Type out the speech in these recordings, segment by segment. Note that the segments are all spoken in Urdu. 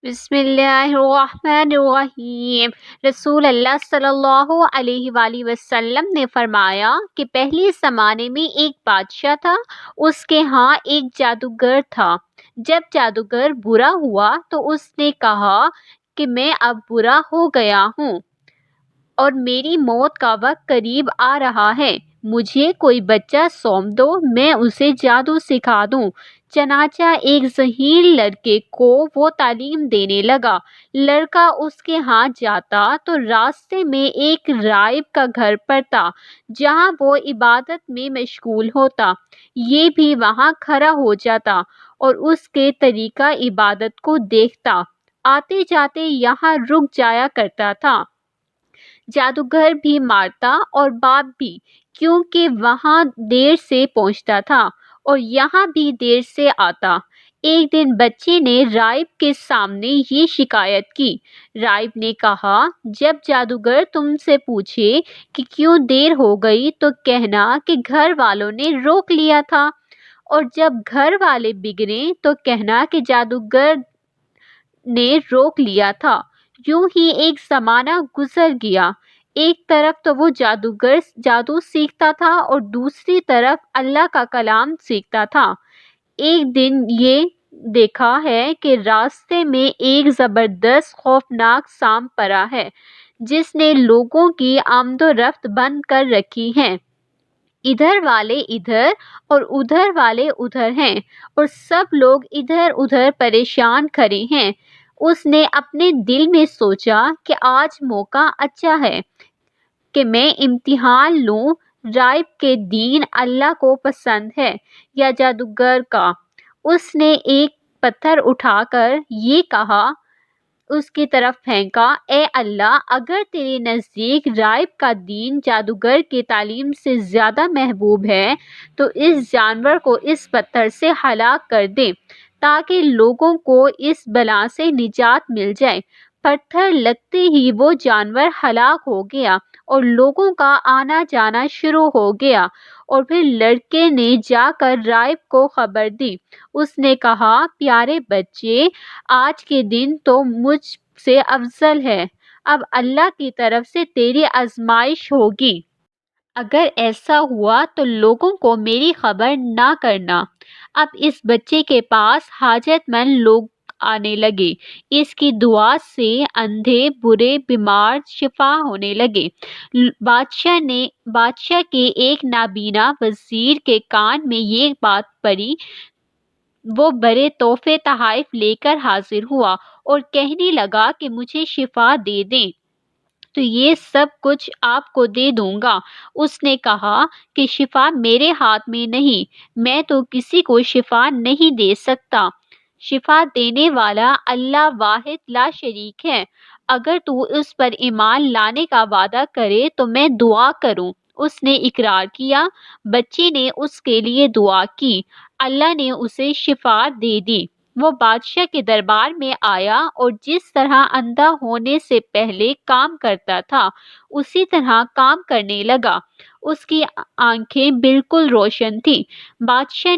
بسم اللہ الرحمن الرحیم۔ رسول اللہ صلی اللہ علیہ وآلہ وسلم نے فرمایا کہ پہلے زمانے میں ایک بادشاہ تھا، اس کے ہاں ایک جادوگر تھا۔ جب جادوگر برا ہوا تو اس نے کہا کہ میں اب برا ہو گیا ہوں اور میری موت کا وقت قریب آ رہا ہے، مجھے کوئی بچہ سونپ دو، میں اسے جادو سکھا دوں۔ چنانچہ ایک ذہین لڑکے کو وہ تعلیم دینے لگا۔ لڑکا اس کے ہاں جاتا تو راستے میں ایک راہب کا گھر پڑتا جہاں وہ عبادت میں مشغول ہوتا۔ یہ بھی وہاں کھڑا ہو جاتا اور اس کے طریقہ عبادت کو دیکھتا۔ آتے جاتے یہاں رک جایا کرتا تھا۔ جادوگر بھی مارتا اور باپ بھی، کیونکہ وہاں دیر سے پہنچتا تھا اور یہاں بھی دیر سے آتا۔ ایک دن بچے نے راہب کے سامنے یہ شکایت کی۔ راہب نے کہا، جب جادوگر تم سے پوچھے کہ کیوں دیر ہو گئی تو کہنا کہ گھر والوں نے روک لیا تھا، اور جب گھر والے بگڑے تو کہنا کہ جادوگر نے روک لیا تھا۔ یوں ہی ایک زمانہ گزر گیا۔ ایک طرف تو وہ جادوگر جادو سیکھتا تھا اور دوسری طرف اللہ کا کلام سیکھتا تھا۔ ایک دن یہ دیکھا ہے کہ راستے میں ایک زبردست خوفناک سانپ پڑا ہے جس نے لوگوں کی آمد و رفت بند کر رکھی ہے۔ ادھر والے ادھر اور ادھر والے ادھر ہیں اور سب لوگ ادھر ادھر پریشان کھڑے ہیں۔ اس نے اپنے دل میں سوچا کہ آج موقع اچھا ہے کہ میں امتحان لوں، راہب کے دین اللہ کو پسند ہے یا جادوگر کا۔ اس نے ایک پتھر اٹھا کر یہ کہا، اس کی طرف پھینکا، اے اللہ، اگر تیرے نزدیک راہب کا دین جادوگر کی تعلیم سے زیادہ محبوب ہے تو اس جانور کو اس پتھر سے ہلاک کر دے تاکہ لوگوں کو اس بلا سے نجات مل جائے۔ پتھر لگتے ہی وہ جانور ہلاک ہو گیا اور لوگوں کا آنا جانا شروع ہو گیا، اور پھر لڑکے نے جا کر راہب کو خبر دی۔ اس نے کہا، پیارے بچے، آج کے دن تو مجھ سے افضل ہے، اب اللہ کی طرف سے تیری آزمائش ہوگی۔ اگر ایسا ہوا تو لوگوں کو میری خبر نہ کرنا۔ اب اس بچے کے پاس حاجت مند لوگ آنے لگے۔ اس کی دعا سے اندھے، بوڑھے، بیمار شفا ہونے لگے۔ بادشاہ کے ایک نابینا وزیر کے کان میں یہ بات پڑی۔ وہ بڑے تحفے تحائف لے کر حاضر ہوا اور کہنے لگا کہ مجھے شفا دے دیں تو یہ سب کچھ آپ کو دے دوں گا۔ اس نے کہا کہ شفا میرے ہاتھ میں نہیں، میں تو کسی کو شفا نہیں دے سکتا۔ شفا دینے والا اللہ واحد لا شریک ہے، اگر تو اس پر ایمان لانے کا وعدہ کرے تو میں دعا کروں۔ اس نے اقرار کیا۔ بچے نے اس کے لیے دعا کی، اللہ نے اسے شفا دے دی۔ وہ بادشاہ کے دربار میں آیا اور جس طرح اندھا ہونے سے پہلے کام کرتا تھا اسی طرح کام کرنے لگا۔ اس کی آنکھیں بالکل روشن تھیں۔ بادشاہ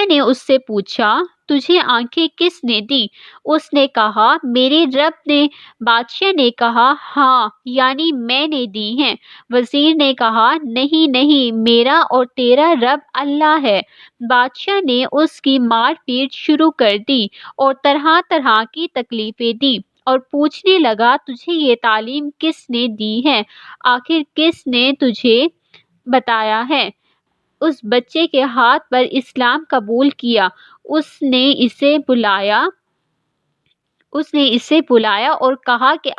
نے اس سے پوچھا، تجھے آنکھیں کس نے دی؟ اس نے کہا، میرے رب نے۔ بادشاہ نے کہا، ہاں، یعنی میں نے دی ہیں۔ وزیر نے کہا، نہیں نہیں، میرا اور تیرا رب اللہ ہے۔ بادشاہ نے اس کی مار پیٹ شروع کر دی اور طرح طرح کی تکلیفیں دی اور پوچھنے لگا، تجھے یہ تعلیم کس نے دی ہے؟ آخر کس نے تجھے بتایا ہے؟ اس بچے کے ہاتھ پر اسلام قبول کیا۔ اس نے اسے بلایا اور کہا کہ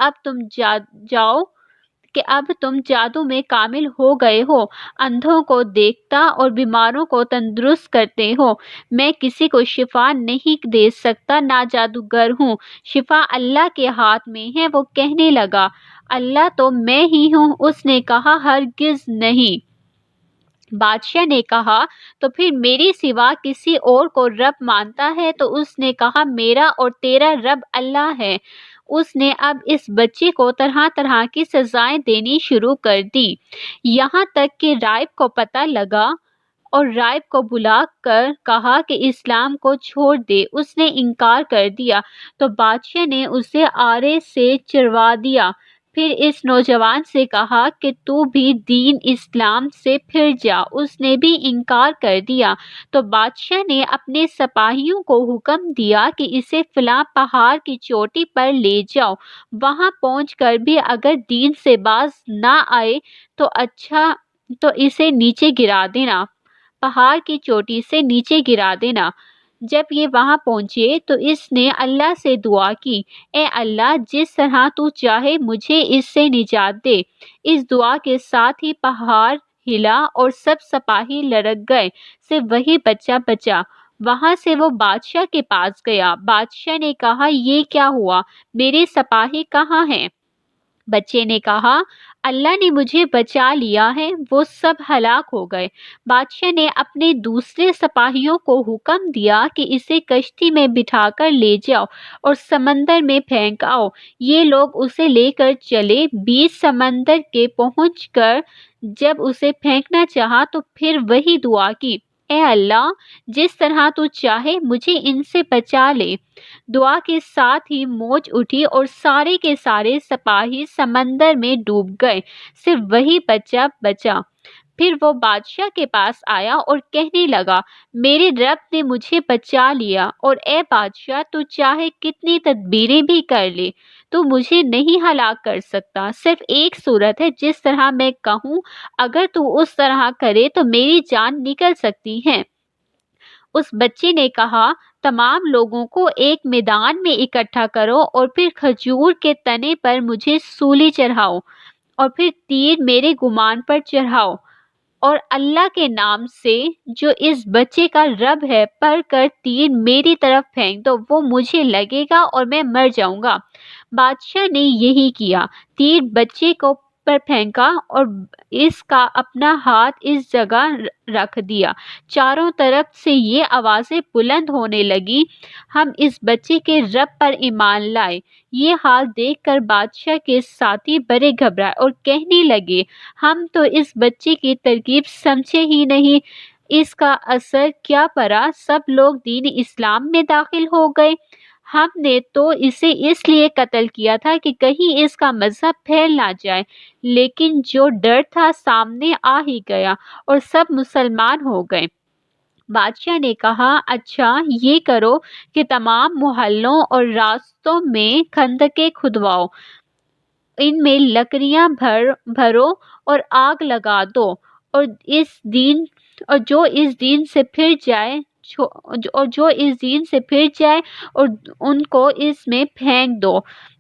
اب تم جادو میں کامل ہو گئے ہو، اندھوں کو دیکھتا اور بیماروں کو تندرست کرتے ہو۔ میں کسی کو شفا نہیں دے سکتا، نہ جادوگر ہوں، شفا اللہ کے ہاتھ میں ہے۔ وہ کہنے لگا، اللہ تو میں ہی ہوں۔ اس نے کہا، ہرگز نہیں۔ بادشاہ نے کہا، تو پھر میرے سوا کسی اور کو رب مانتا ہے؟ تو اس نے کہا، میرا اور تیرا رب اللہ ہے۔ اس نے اب اس بچے کو طرح طرح کی سزائیں دینی شروع کر دی، یہاں تک کہ راہب کو پتہ لگا اور رائب کو بلا کر کہا کہ اسلام کو چھوڑ دے۔ اس نے انکار کر دیا تو بادشاہ نے اسے آرے سے چروا دیا۔ پھر اس نوجوان سے کہا کہ تو بھی دین اسلام سے پھر جا۔ اس نے بھی انکار کر دیا تو بادشاہ نے اپنے سپاہیوں کو حکم دیا کہ اسے فلاں پہاڑ کی چوٹی پر لے جاؤ، وہاں پہنچ کر بھی اگر دین سے باز نہ آئے تو اچھا تو اسے نیچے گرا دینا، پہاڑ کی چوٹی سے نیچے گرا دینا۔ جب یہ وہاں پہنچے تو اس نے اللہ سے دعا کی، اے اللہ، جس طرح تو چاہے مجھے اس سے نجات دے۔ اس دعا کے ساتھ ہی پہاڑ ہلا اور سب سپاہی لڑک گئے، صرف وہی بچہ بچا۔ وہاں سے وہ بادشاہ کے پاس گیا۔ بادشاہ نے کہا، یہ کیا ہوا؟ میرے سپاہی کہاں ہیں؟ بچے نے کہا، اللہ نے مجھے بچا لیا ہے، وہ سب ہلاک ہو گئے۔ بادشاہ نے اپنے دوسرے سپاہیوں کو حکم دیا کہ اسے کشتی میں بٹھا کر لے جاؤ اور سمندر میں پھینک آؤ۔ یہ لوگ اسے لے کر چلے، بیچ سمندر کے پہنچ کر جب اسے پھینکنا چاہا تو پھر وہی دعا کی، اے اللہ، جس طرح تو چاہے مجھے ان سے بچا لے۔ دعا کے ساتھ ہی موج اٹھی اور سارے کے سارے سپاہی سمندر میں ڈوب گئے، صرف وہی بچہ بچا۔ پھر وہ بادشاہ کے پاس آیا اور کہنے لگا، میرے رب نے مجھے بچا لیا، اور اے بادشاہ، تو چاہے کتنی تدبیریں بھی کر لے تو مجھے نہیں ہلاک کر سکتا۔ صرف ایک صورت ہے، جس طرح میں کہوں اگر تو اس طرح کرے تو میری جان نکل سکتی ہے۔ اس بچے نے کہا، تمام لوگوں کو ایک میدان میں اکٹھا کرو اور پھر کھجور کے تنے پر مجھے سولی چڑھاؤ اور پھر تیر میرے گمان پر چڑھاؤ، اور اللہ کے نام سے جو اس بچے کا رب ہے پڑھ کر تیر میری طرف پھینک دو، وہ مجھے لگے گا اور میں مر جاؤں گا۔ بادشاہ نے یہی کیا، تیر بچے کو پر پھینکا اور اس کا اپنا ہاتھ اس جگہ رکھ دیا۔ چاروں طرف سے یہ آوازیں بلند ہونے لگیں، ہم اس بچے کے رب پر ایمان لائے۔ یہ حال دیکھ کر بادشاہ کے ساتھی بڑے گھبرائے اور کہنے لگے، ہم تو اس بچے کی ترکیب سمجھے ہی نہیں، اس کا اثر کیا پڑا؟ سب لوگ دین اسلام میں داخل ہو گئے۔ ہم نے تو اسے اس لیے قتل کیا تھا کہ کہیں اس کا مذہب پھیل نہ جائے، لیکن جو ڈر تھا سامنے آ ہی گیا اور سب مسلمان ہو گئے۔ بادشاہ نے کہا، اچھا یہ کرو کہ تمام محلوں اور راستوں میں خندقیں کھدواؤ، ان میں لکڑیاں بھرو اور آگ لگا دو، اور جو اس دین سے پھر جائے اور ان کو اس میں پھینک دو۔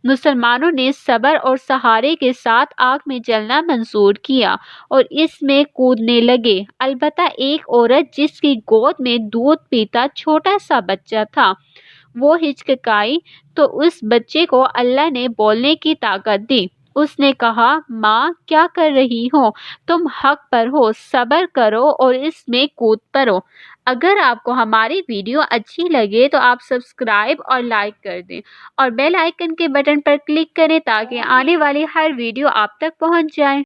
مسلمانوں نے صبر اور سہارے کے ساتھ آگ میں جلنا منظور کیا اور اس میں کودنے لگے۔ البتہ ایک عورت جس کی گود میں دودھ پیتا چھوٹا سا بچہ تھا، وہ ہچکچائی تو اس بچے کو اللہ نے بولنے کی طاقت دی۔ اس نے کہا، ماں، کیا کر رہی ہو؟ تم حق پر ہو، صبر کرو اور اس میں کود پڑو۔ اگر آپ کو ہماری ویڈیو اچھی لگے تو آپ سبسکرائب اور لائک کر دیں اور بیل آئیکن کے بٹن پر کلک کریں تاکہ آنے والی ہر ویڈیو آپ تک پہنچ جائے۔